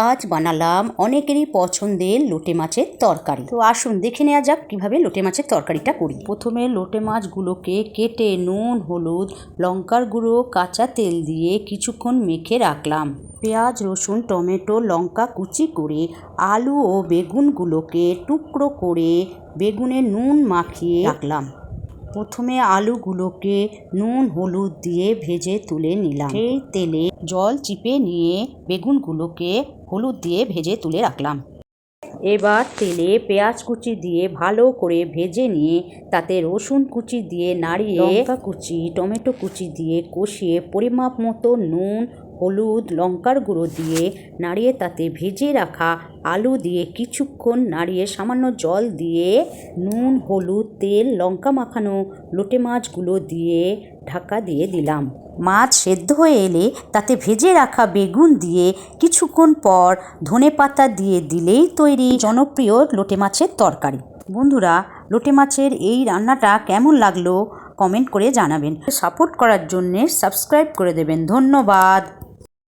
আজ বানালাম অনেকেরই পছন্দের লোটে মাছের তরকারি। তো আসুন দেখে নেওয়া যাক কিভাবে লোটে মাছের তরকারিটা করি। প্রথমে লোটে মাছগুলোকে কেটে নুন, হলুদ, লঙ্কার গুঁড়ো, কাঁচা তেল দিয়ে কিছুক্ষণ মেখে রাখলাম। পেঁয়াজ, রসুন, টমেটো, লঙ্কা কুচি করে আলু ও বেগুনগুলোকে টুকরো করে বেগুনে নুন মাখিয়ে রাখলাম। প্রথমে আলুগুলোকে নুন হলুদ দিয়ে ভেজে তুলে নিলাম। সেই তেলে জল চিপে নিয়ে বেগুনগুলোকে হলুদ দিয়ে ভেজে তুলে রাখলাম। এবার তেলে পেঁয়াজ কুচি দিয়ে ভালো করে ভেজে নিয়ে তাতে রসুন কুচি দিয়ে নাড়িয়ে লঙ্কা কুচি, টমেটো কুচি দিয়ে কষিয়ে পরিমাপ মতো নুন, হলুদ, লঙ্কার গুঁড়ো দিয়ে নাড়িয়ে তাতে ভেজে রাখা আলু দিয়ে কিছুক্ষণ নাড়িয়ে সামান্য জল দিয়ে নুন, হলুদ, তেল, লঙ্কা মাখানো লোটে মাছগুলো দিয়ে ঢাকা দিয়ে দিলাম। মাছ সেদ্ধ হয়ে এলে তাতে ভেজে রাখা বেগুন দিয়ে কিছুক্ষণ পর ধনেপাতা দিয়ে দিলেই তৈরি জনপ্রিয় লোটে মাছের তরকারি। বন্ধুরা, লোটে মাছের এই রান্নাটা কেমন লাগলো কমেন্ট করে জানাবেন। সাপোর্ট করার জন্যে সাবস্ক্রাইব করে দেবেন। ধন্যবাদ।